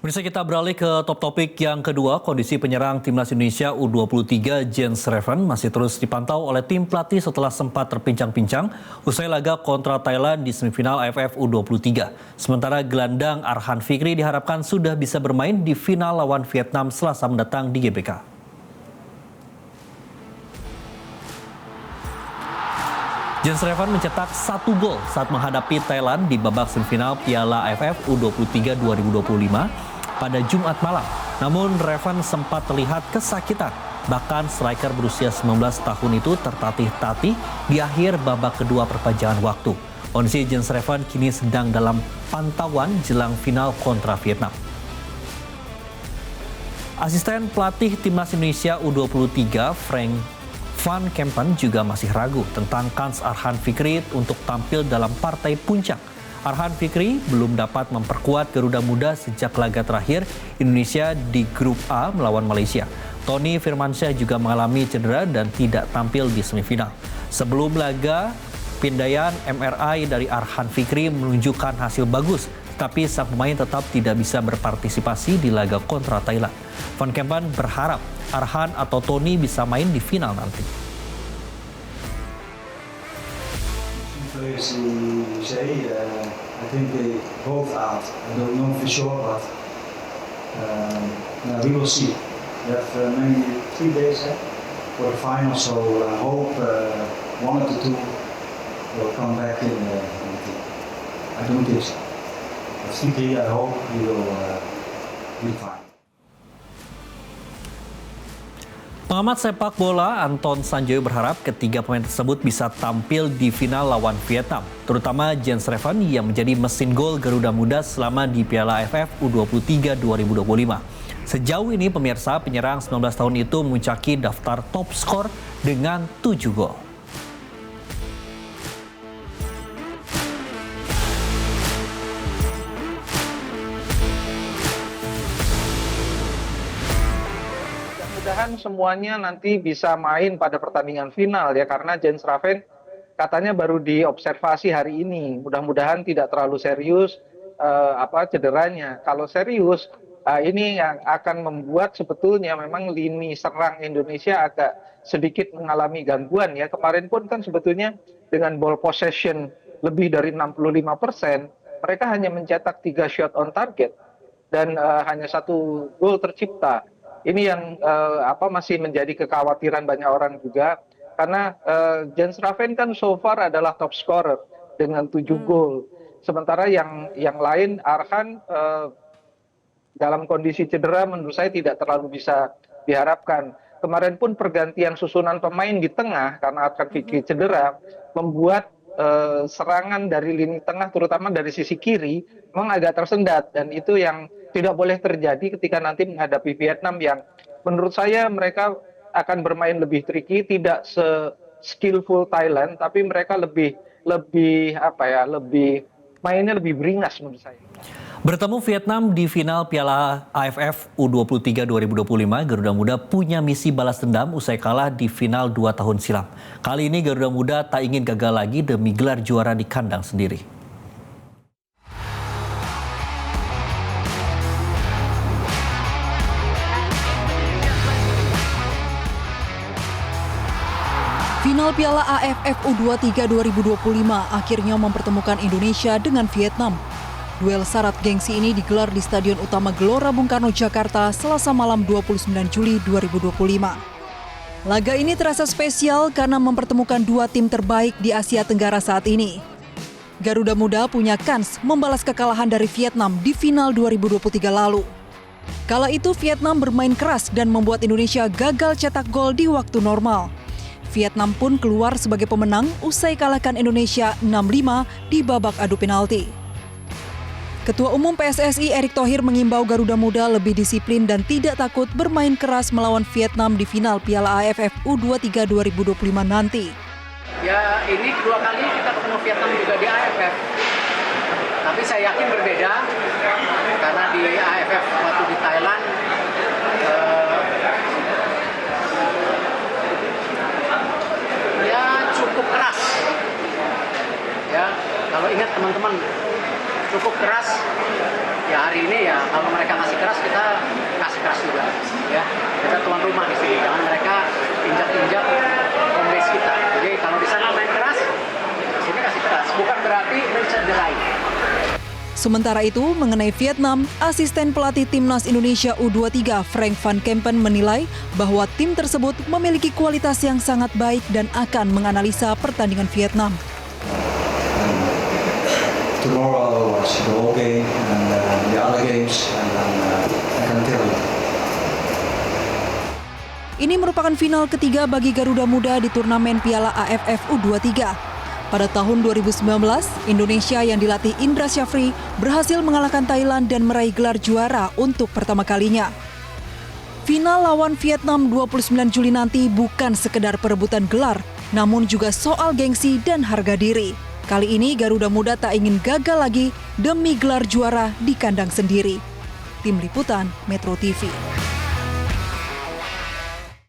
Pemirsa, kita beralih ke top topik yang kedua. Kondisi penyerang Timnas Indonesia U23 Jens Schreven masih terus dipantau oleh tim pelatih setelah sempat terpincang-pincang usai laga kontra Thailand di semifinal AFF U23. Sementara gelandang Arhan Fikri diharapkan sudah bisa bermain di final lawan Vietnam Selasa mendatang di GBK. Jens Schreven mencetak 1 gol saat menghadapi Thailand di babak semifinal Piala AFF U23 2025 pada Jumat malam. Namun Schreven sempat terlihat kesakitan. Bahkan striker berusia 19 tahun itu tertatih-tatih di akhir babak kedua perpanjangan waktu. Kondisi Jens Schreven kini sedang dalam pantauan jelang final kontra Vietnam. Asisten pelatih Timnas Indonesia U23 Frank Van Kempen juga masih ragu tentang kans Arhan Fikri untuk tampil dalam partai puncak. Arhan Fikri belum dapat memperkuat Garuda Muda sejak laga terakhir Indonesia di Grup A melawan Malaysia. Tony Firmansyah juga mengalami cedera dan tidak tampil di semifinal. Sebelum laga, pindaian MRI dari Arhan Fikri menunjukkan hasil bagus, tapi sang pemain tetap tidak bisa berpartisipasi di laga kontra Thailand. Van Kempen berharap Arhan atau Tony bisa main di final nanti. I think they both out. I don't know for sure, but we will see. We have maybe 3 days for the final, so I hope one of the two will come back in the team. I don't think so. But Fikri, I hope he will be fine. Pengamat sepak bola Anton Sanjoyo berharap ketiga pemain tersebut bisa tampil di final lawan Vietnam, terutama Jens Schreven yang menjadi mesin gol Garuda Muda selama di Piala AFF U23 2025. Sejauh ini pemirsa, penyerang 19 tahun itu memuncaki daftar top skor dengan 7 gol. Mudah-mudahan semuanya nanti bisa main pada pertandingan final ya, karena Jens Schreven katanya baru diobservasi hari ini. Mudah-mudahan tidak terlalu serius cederanya. Kalau serius, ini yang akan membuat sebetulnya memang lini serang Indonesia agak sedikit mengalami gangguan ya. Kemarin pun kan sebetulnya dengan ball possession lebih dari 65%, mereka hanya mencetak 3 shot on target dan hanya 1 gol tercipta. Ini yang masih menjadi kekhawatiran banyak orang juga, karena Jens Schreven kan so far adalah top scorer dengan 7 gol. Sementara yang lain, Arhan dalam kondisi cedera menurut saya tidak terlalu bisa diharapkan. Kemarin pun pergantian susunan pemain di tengah karena Arhan Fikri cedera membuat serangan dari lini tengah terutama dari sisi kiri memang agak tersendat, dan itu yang tidak boleh terjadi ketika nanti menghadapi Vietnam yang menurut saya mereka akan bermain lebih tricky, tidak se-skillful Thailand, tapi mereka lebih mainnya lebih beringas menurut saya. Bertemu Vietnam di final Piala AFF U23 2025, Garuda Muda punya misi balas dendam usai kalah di final 2 tahun silam. Kali ini Garuda Muda tak ingin gagal lagi demi gelar juara di kandang sendiri. Final Piala AFF U23 2025 akhirnya mempertemukan Indonesia dengan Vietnam. Duel syarat gengsi ini digelar di Stadion Utama Gelora Bung Karno, Jakarta, Selasa malam 29 Juli 2025. Laga ini terasa spesial karena mempertemukan 2 tim terbaik di Asia Tenggara saat ini. Garuda Muda punya kans membalas kekalahan dari Vietnam di final 2023 lalu. Kala itu Vietnam bermain keras dan membuat Indonesia gagal cetak gol di waktu normal. Vietnam pun keluar sebagai pemenang usai kalahkan Indonesia 6-5 di babak adu penalti. Ketua Umum PSSI Erick Thohir mengimbau Garuda Muda lebih disiplin dan tidak takut bermain keras melawan Vietnam di final Piala AFF U23 2025 nanti. Ya, ini 2 kali kita ketemu Vietnam juga di AFF. Tapi saya yakin berbeda karena di AFF waktu di Thailand cukup keras. Ya, kalau ingat teman-teman, cukup keras. Ya hari ini ya kalau mereka ngasih Sementara itu, mengenai Vietnam, asisten pelatih timnas Indonesia U23 Frank Van Kempen menilai bahwa tim tersebut memiliki kualitas yang sangat baik dan akan menganalisa pertandingan Vietnam. Tomorrow I will watch the whole game and the other games, and I can tell you. Ini merupakan final ketiga bagi Garuda Muda di turnamen Piala AFF U23. Pada tahun 2019, Indonesia yang dilatih Indra Syafri berhasil mengalahkan Thailand dan meraih gelar juara untuk pertama kalinya. Final lawan Vietnam 29 Juli nanti bukan sekedar perebutan gelar, namun juga soal gengsi dan harga diri. Kali ini Garuda Muda tak ingin gagal lagi demi gelar juara di kandang sendiri. Tim Liputan Metro TV.